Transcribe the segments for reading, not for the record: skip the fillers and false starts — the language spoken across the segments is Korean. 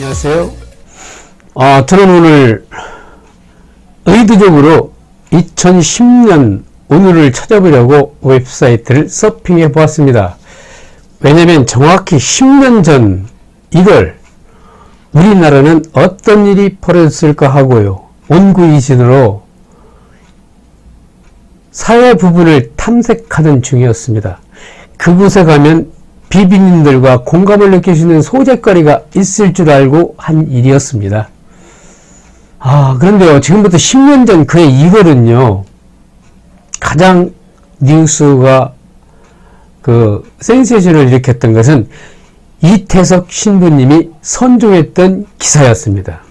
안녕하세요. 저는 오늘 의도적으로 2010년 오늘을 찾아보려고 웹사이트를 서핑해 보았습니다. 왜냐면 정확히 10년 전 1월 우리나라는 어떤 일이 벌어졌을까 하고요. 온구이신으로 사회 부분을 탐색하던 중이었습니다. 그곳에 가면 비비님들과 공감을 느낄 수 있는 소재거리가 있을 줄 알고 한 일이었습니다. 그런데요, 지금부터 10년 전 그해 2월은요, 가장 뉴스가 센세이션을 일으켰던 것은 이태석 신부님이 선종했던 기사였습니다.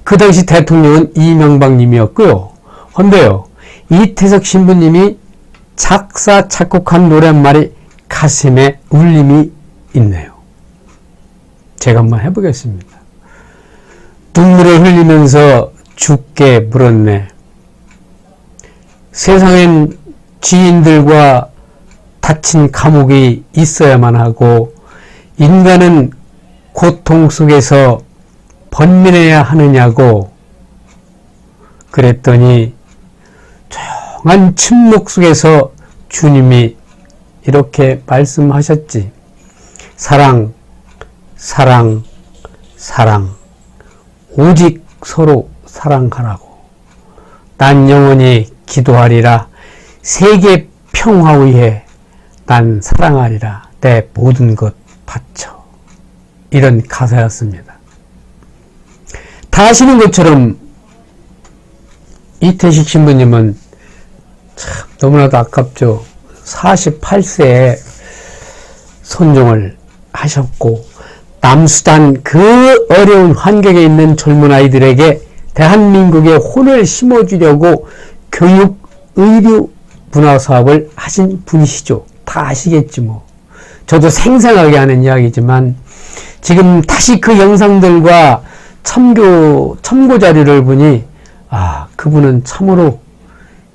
그 당시 대통령은 이명박님이었고요. 헌데요, 이태석 신부님이 작사, 작곡한 노랫말이 가슴에 울림이 있네요. 제가 한번 해보겠습니다. 눈물을 흘리면서 죽게 물었네. 세상엔 지인들과 닫힌 감옥이 있어야만 하고 인간은 고통 속에서 번민해야 하느냐고 그랬더니 조용한 침묵 속에서 주님이 이렇게 말씀하셨지. 사랑, 사랑, 사랑. 오직 서로 사랑하라고. 난 영원히 기도하리라. 세계 평화 위해 난 사랑하리라. 내 모든 것 바쳐. 이런 가사였습니다. 다 아시는 것처럼 이태식 신부님은 참 너무나도 아깝죠. 48세에 선종을 하셨고 남수단 그 어려운 환경에 있는 젊은 아이들에게 대한민국의 혼을 심어주려고 교육, 의료, 문화 사업을 하신 분이시죠. 다 아시겠지 뭐. 저도 생생하게 하는 이야기지만 지금 다시 그 영상들과 참고 자료를 보니 그분은 참으로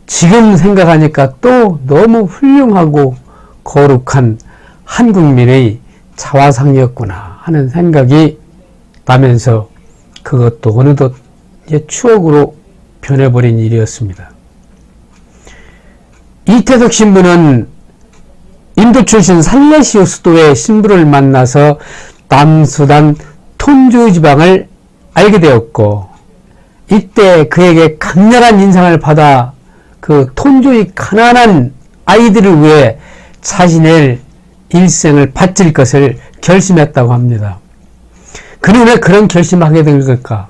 지금 생각하니까 또 너무 훌륭하고 거룩한 한국민의 자화상이었구나 하는 생각이 나면서 그것도 어느덧 추억으로 변해버린 일이었습니다. 이태석 신부는 인도 출신 살레시오 수도의 신부를 만나서 남수단 톤주 지방을 알게 되었고 이때 그에게 강렬한 인상을 받아 그 톤주의 가난한 아이들을 위해 자신의 일생을 바칠 것을 결심했다고 합니다. 그는 왜 그런 결심하게 된 걸까?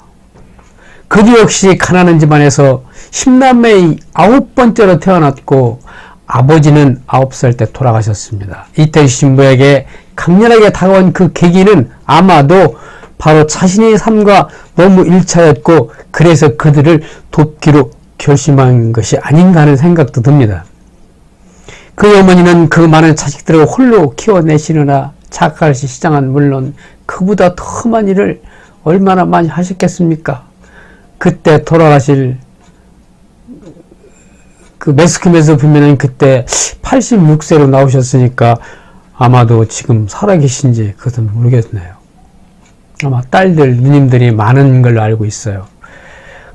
그도 역시 가난한 집안에서 10남매의 9번째로 태어났고 아버지는 9살 때 돌아가셨습니다. 이태식 신부에게 강렬하게 다가온 그 계기는 아마도 바로 자신의 삶과 너무 일치하였고 그래서 그들을 돕기로 결심한 것이 아닌가 하는 생각도 듭니다. 그 어머니는 그 많은 자식들을 홀로 키워내시느라 작가시 시장은 물론 그보다 더 많은 일을 얼마나 많이 하셨겠습니까? 그때 돌아가실 그 매스컴에서 보면은 그때 86세로 나오셨으니까 아마도 지금 살아계신지 그것은 모르겠네요. 아마 딸들, 누님들이 많은 걸로 알고 있어요.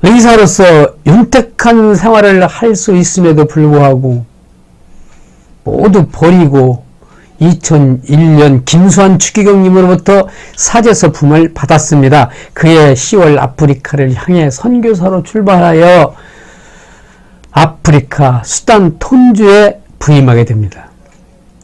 의사로서 윤택한 생활을 할 수 있음에도 불구하고 모두 버리고 2001년 김수환 추기경님으로부터 사제서품을 받았습니다. 그해 10월 아프리카를 향해 선교사로 출발하여 아프리카 수단 톤주에 부임하게 됩니다.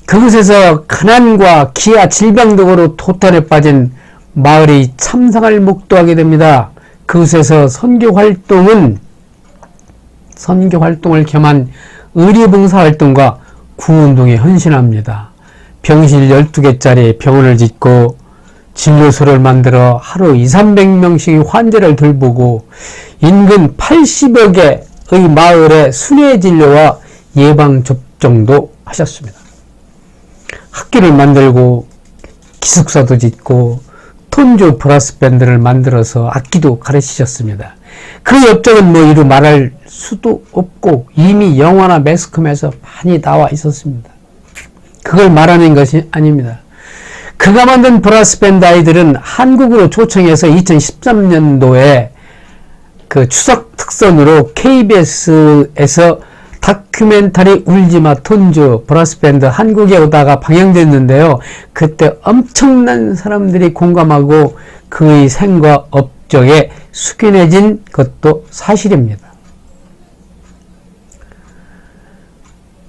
그곳에서 가난과 기아 질병 등으로 도탄에 빠진 마을의 참상을 목도하게 됩니다. 그곳에서 선교 활동을 겸한 의료봉사 활동과 구운동에 헌신합니다. 병실 12개짜리 병원을 짓고 진료소를 만들어 하루 200~300명씩의 환자를 돌보고 인근 80여 개의 마을의 순회 진료와 예방접종도 하셨습니다. 학교를 만들고 기숙사도 짓고 톤주 브라스 밴드를 만들어서 악기도 가르치셨습니다. 그 업적은 이루 말할 수도 없고 이미 영화나 매스컴에서 많이 나와 있었습니다. 그걸 말하는 것이 아닙니다. 그가 만든 브라스밴드 아이들은 한국으로 초청해서 2013년도에 그 추석 특선으로 KBS에서 다큐멘터리 울지마 톤주 브라스밴드 한국에 오다가 방영됐는데요. 그때 엄청난 사람들이 공감하고 그의 생과 업적에 숙연해진 것도 사실입니다.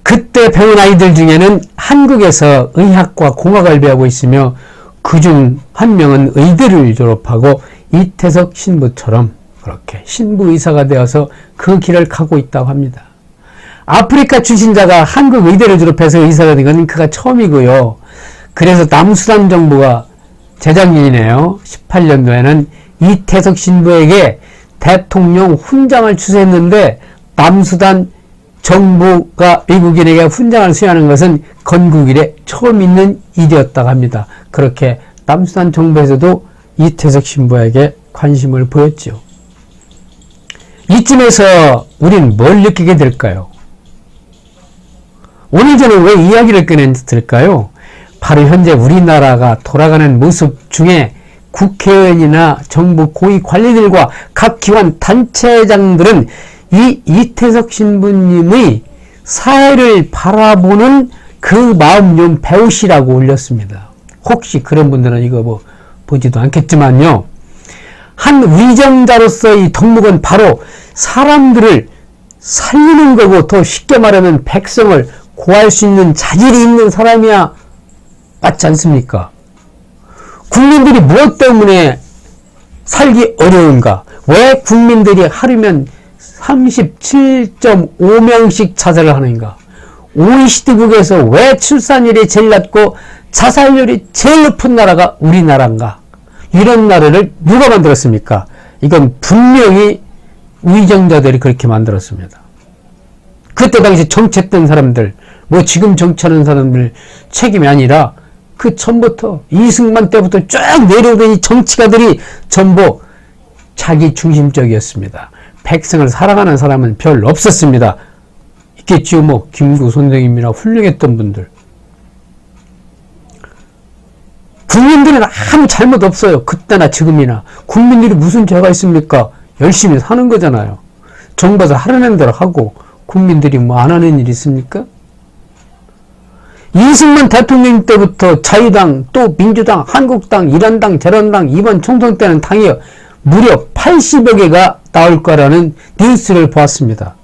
그때 배운 아이들 중에는 한국에서 의학과 공학을 배우고 있으며 그중 한 명은 의대를 졸업하고 이태석 신부처럼 그렇게 신부의사가 되어서 그 길을 가고 있다고 합니다. 아프리카 출신자가 한국 의대를 졸업해서 의사가 된 건 그가 처음이고요. 그래서 남수단 정부가 재작년이네요. 18년도에는 이태석 신부에게 대통령 훈장을 추서했는데 남수단 정부가 미국인에게 훈장을 수여하는 것은 건국 이래 처음 있는 일이었다고 합니다. 그렇게 남수단 정부에서도 이태석 신부에게 관심을 보였죠. 이쯤에서 우린 뭘 느끼게 될까요? 오늘 저는 왜 이야기를 꺼냈을까요? 바로 현재 우리나라가 돌아가는 모습 중에 국회의원이나 정부 고위 관리들과 각 기관 단체장들은 이 이태석 신부님의 사회를 바라보는 그 마음 좀 배우시라고 올렸습니다. 혹시 그런 분들은 이거 보지도 않겠지만요. 한 위정자로서의 덕목은 바로 사람들을 살리는 거고, 더 쉽게 말하면 백성을 구할 수 있는 자질이 있는 사람이야. 맞지 않습니까? 국민들이 무엇 때문에 살기 어려운가? 왜 국민들이 하루면 37.5명씩 자살을 하는가? OECD국에서 왜 출산율이 제일 낮고 자살률이 제일 높은 나라가 우리나라인가? 이런 나라를 누가 만들었습니까? 이건 분명히 위정자들이 그렇게 만들었습니다. 그때 당시 정치했던 사람들, 지금 정치하는 사람들 책임이 아니라 그 전부터 이승만 때부터 쭉 내려오던 이 정치가들이 전부 자기 중심적이었습니다. 백성을 사랑하는 사람은 별로 없었습니다. 있겠지요. 김구 선생님이나 훌륭했던 분들. 국민들은 아무 잘못 없어요. 그때나 지금이나. 국민들이 무슨 죄가 있습니까? 열심히 사는 거잖아요. 정부에서 하라는 대로 하고 국민들이 안 하는 일이 있습니까? 이승만 대통령 때부터 자유당, 또 민주당, 한국당, 이런당, 저런당, 이번 총선 때는 당이 무려 80여 개가 나올 거라는 뉴스를 보았습니다.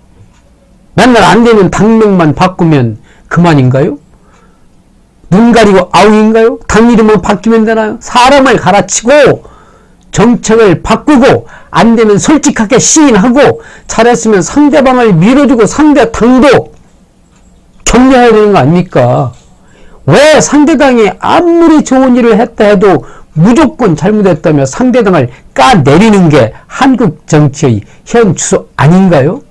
맨날 안 되는 당명만 바꾸면 그만인가요? 눈 가리고 아웅인가요? 당 이름만 바뀌면 되나요? 사람을 갈아치고 정책을 바꾸고 안 되면 솔직하게 시인하고 잘했으면 상대방을 밀어주고 상대 당도 격려해야 되는 거 아닙니까? 왜 상대당이 아무리 좋은 일을 했다 해도 무조건 잘못했다며 상대당을 까내리는 게 한국 정치의 현 추세 아닌가요?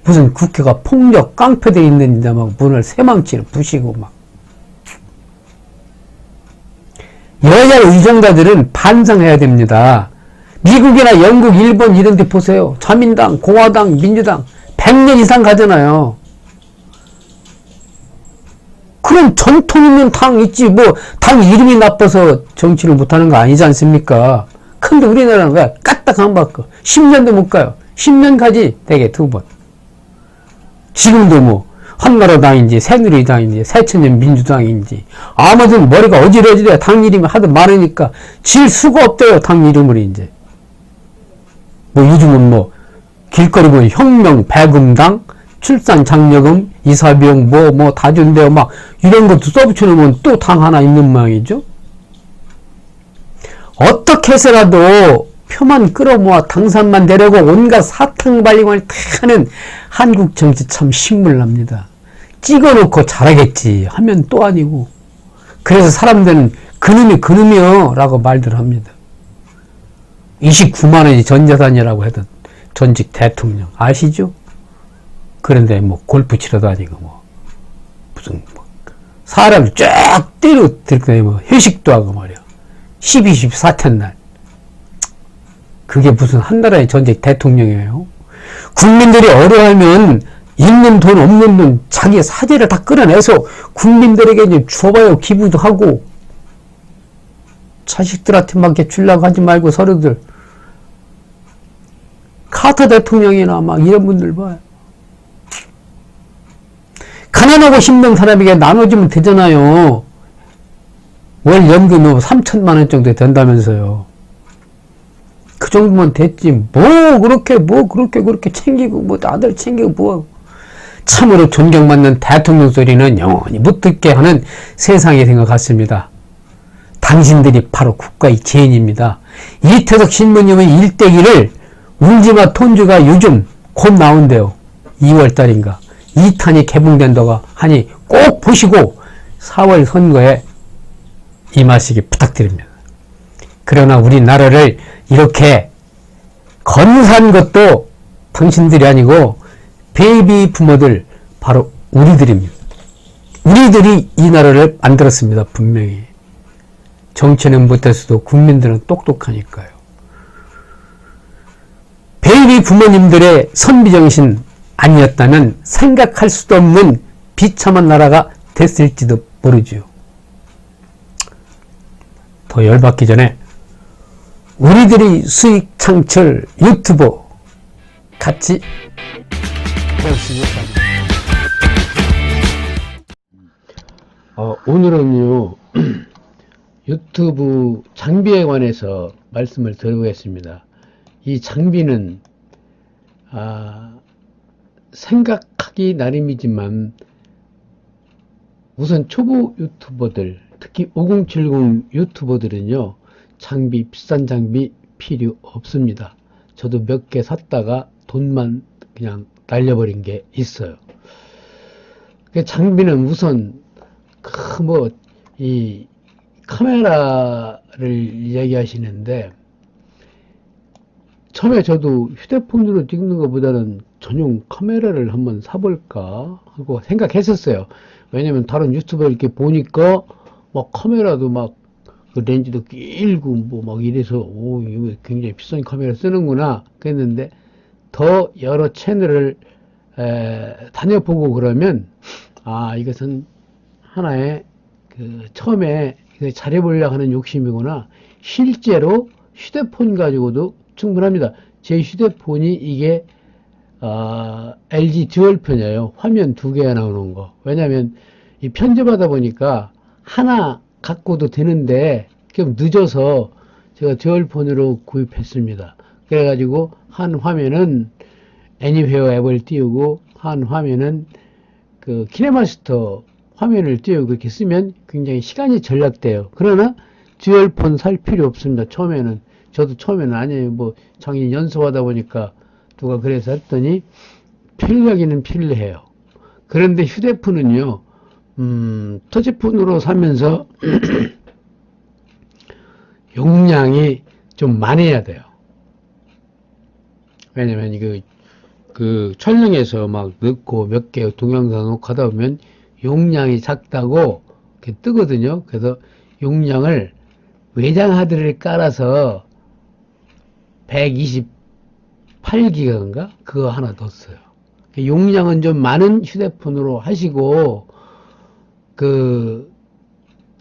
무슨 국회가 폭력 깡패되어 있는데 막 문을 새망치를 부시고 막. 여야 의정자들은 반성해야 됩니다. 미국이나 영국, 일본 이런 데 보세요. 자민당, 공화당, 민주당 100년 이상 가잖아요. 그럼 전통 있는 당 있지. 당 이름이 나빠서 정치를 못하는 거 아니지 않습니까? 근데 우리나라는 왜 까딱 안 바꿔? 10년도 못 가요. 10년 가지 대개 2번. 지금도 한나라당인지 새누리당인지 새천년민주당인지 아무튼 머리가 어지러지래. 당 이름이 하도 많으니까 질 수가 없대요. 당 이름을 이제. 요즘은 길거리 보면 혁명, 배금당, 출산 장려금, 이사비용 다 준대요. 이런 것도 써붙여놓으면 또 당 하나 있는 모양이죠. 어떻게 해서라도 표만 끌어모아 당선만 되려고 온갖 사탕발림을 다 하는 한국 정치 참 신물납니다. 찍어놓고 잘하겠지 하면 또 아니고. 그래서 사람들은 그놈이요 라고 말들 합니다. 29만원이 전재산이라고 하던 전직 대통령 아시죠? 그런데 골프 치러 다니고 무슨 사람을 쫙 때려 들고 회식도 하고 말이야. 12, 14텐날. 그게 무슨 한 나라의 전직 대통령이에요. 국민들이 어려워하면 있는 돈 없는 돈 자기 사재를 다 끌어내서 국민들에게 이제 줘봐요. 기부도 하고 자식들한테 막 이렇게 주려고 하지 말고 서로들. 카터 대통령이나 막 이런 분들 봐요. 가난하고 힘든 사람에게 나눠주면 되잖아요. 월 연금이 3천만 원 정도 된다면서요. 그 정도면 됐지. 그렇게 챙기고, 아들 챙기고, 참으로 존경받는 대통령 소리는 영원히 못 듣게 하는 세상이 된 것 같습니다. 당신들이 바로 국가의 죄인입니다. 이태석 신부님의 일대기를 울지마 톤주가 요즘 곧 나온대요. 2월달인가. 2탄이 개봉된다고 하니 꼭 보시고 4월 선거에 임하시기 부탁드립니다. 그러나 우리나라를 이렇게 건사한 것도 당신들이 아니고 베이비 부모들, 바로 우리들입니다. 우리들이 이 나라를 만들었습니다. 분명히. 정치는 못했어도 국민들은 똑똑하니까요. 베이비 부모님들의 선비정신 아니었다면 생각할 수도 없는 비참한 나라가 됐을지도 모르죠. 더 열받기 전에 우리들이 수익 창출 유튜브 같이 배웠으면 합니다. 오늘은요 유튜브 장비에 관해서 말씀을 드리겠습니다. 이 장비는 생각하기 나름이지만 우선 초보 유튜버들, 특히 5070 유튜버들은요 장비, 비싼 장비 필요 없습니다. 저도 몇 개 샀다가 돈만 그냥 날려버린 게 있어요. 그 장비는 우선 이 카메라를 이야기하시는데, 처음에 저도 휴대폰으로 찍는 것보다는 전용 카메라를 한번 사볼까 하고 생각했었어요. 왜냐면 다른 유튜버 이렇게 보니까 막 카메라도 막 그 렌즈도 길고 막 이래서 이거 굉장히 비싼 카메라 쓰는구나 그랬는데, 더 여러 채널을 다녀보고 그러면 이것은 하나의 처음에 잘해보려고 하는 욕심이구나. 실제로 휴대폰 가지고도 충분합니다. 제 휴대폰이 이게 LG 듀얼편이에요. 화면 2개가 나오는 거. 왜냐면 이 편집하다 보니까 하나 갖고도 되는데 좀 늦어서 제가 듀얼폰으로 구입했습니다. 그래가지고 한 화면은 애니웨어 앱을 띄우고 한 화면은 그 키네마스터 화면을 띄우고 그렇게 쓰면 굉장히 시간이 절약돼요. 그러나 듀얼폰 살 필요 없습니다. 처음에는. 저도 처음에는 아니에요. 장인 연습하다 보니까 누가 그래서 했더니 필요하기는 필요해요. 그런데 휴대폰은요, 터치폰으로 사면서 용량이 좀 많아야 돼요. 왜냐면 그 촬영해서 막 넣고 몇 개 동영상 놓고 하다 보면 용량이 작다고 이렇게 뜨거든요. 그래서 용량을 외장 하드를 깔아서 128기가인가? 그거 하나 넣었어요. 용량은 좀 많은 휴대폰으로 하시고,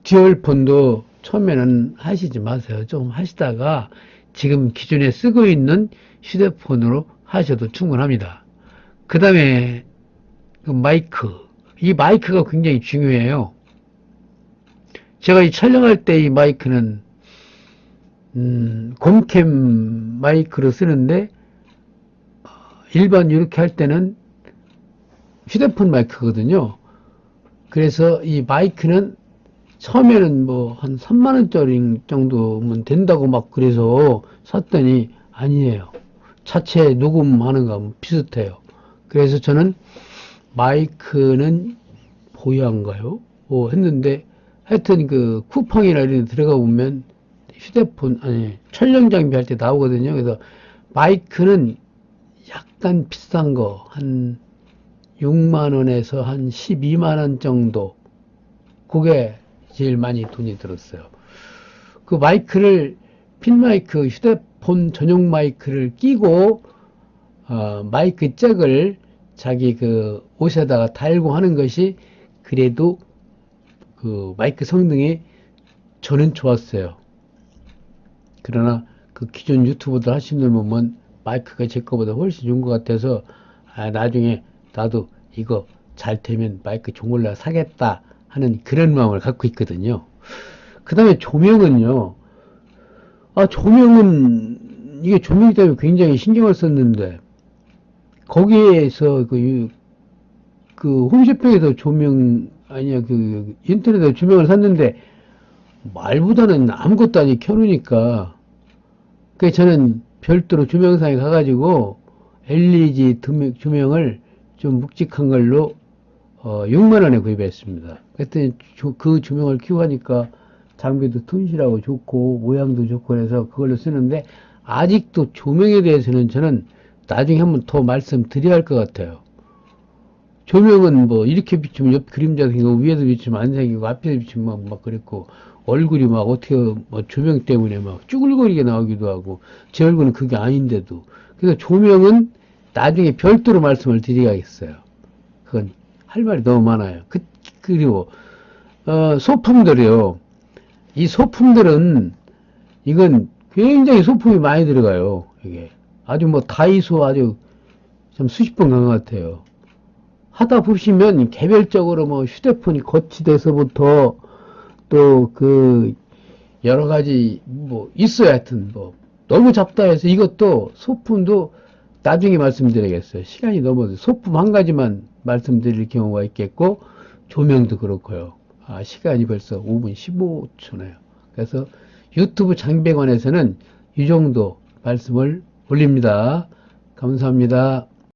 듀얼폰도 처음에는 하시지 마세요. 좀 하시다가 지금 기존에 쓰고 있는 휴대폰으로 하셔도 충분합니다. 그 다음에 마이크. 이 마이크가 굉장히 중요해요. 제가 이 촬영할 때 이 마이크는 곰캠 마이크로 쓰는데, 일반 이렇게 할 때는 휴대폰 마이크거든요. 그래서 이 마이크는 처음에는 한 3만원짜리 정도면 된다고 막 그래서 샀더니 아니에요. 자체 녹음하는 거하고 비슷해요. 그래서 저는 마이크는 보유한가요? 했는데, 하여튼 쿠팡이나 이런 데 들어가 보면 촬영 장비 할 때 나오거든요. 그래서 마이크는 약간 비싼 거, 한 6만원에서 한 12만원 정도. 그게 제일 많이 돈이 들었어요. 그 마이크를, 핀 마이크, 휴대폰 전용 마이크를 끼고, 마이크 잭을 자기 옷에다가 달고 하는 것이 그래도 마이크 성능이 저는 좋았어요. 그러나 그 기존 유튜버들 하시는 분 보면 마이크가 제 거보다 훨씬 좋은 것 같아서 나중에 나도 이거 잘 되면 마이크 좋은 걸로 사겠다 하는 그런 마음을 갖고 있거든요. 그 다음에 조명은요. 조명은 이게 조명 때문에 굉장히 신경을 썼는데 거기에서 그 홈쇼핑에서 조명 아니야 그 인터넷에 조명을 샀는데 말보다는 아무것도 아니 켜놓으니까 그래서 저는 별도로 조명사에 가가지고 LED 조명을 좀 묵직한 걸로 6만 원에 구입했습니다. 그랬더니 그 조명을 켜고 하니까 장비도 튼실하고 좋고 모양도 좋고 해서 그걸로 쓰는데 아직도 조명에 대해서는 저는 나중에 한번 더 말씀드려야 할 것 같아요. 조명은 뭐 이렇게 비추면 옆 그림자 생기고 위에도 비추면 안 생기고 앞에서 비추면 막 그랬고 얼굴이 막 어떻게 뭐 조명 때문에 막 쭈글거리게 나오기도 하고 제 얼굴은 그게 아닌데도 그래서 조명은 나중에 별도로 말씀을 드리겠어요. 그건 할 말이 너무 많아요. 그리고 소품들이요. 이 소품들은 이건 굉장히 소품이 많이 들어가요. 이게 아주 뭐 다이소 아주 좀 수십 번 간 것 같아요. 하다 보시면 개별적으로 뭐 휴대폰이 거치돼서부터 또 그 여러 가지 뭐 있어요. 하여튼 뭐 너무 잡다 해서 이것도 소품도 나중에 말씀드리겠어요. 시간이 넘어서 소품 한 가지만 말씀드릴 경우가 있겠고 조명도 그렇고요. 시간이 벌써 5분 15초네요. 그래서 유튜브 장비에 관해서는 이 정도 말씀을 올립니다. 감사합니다.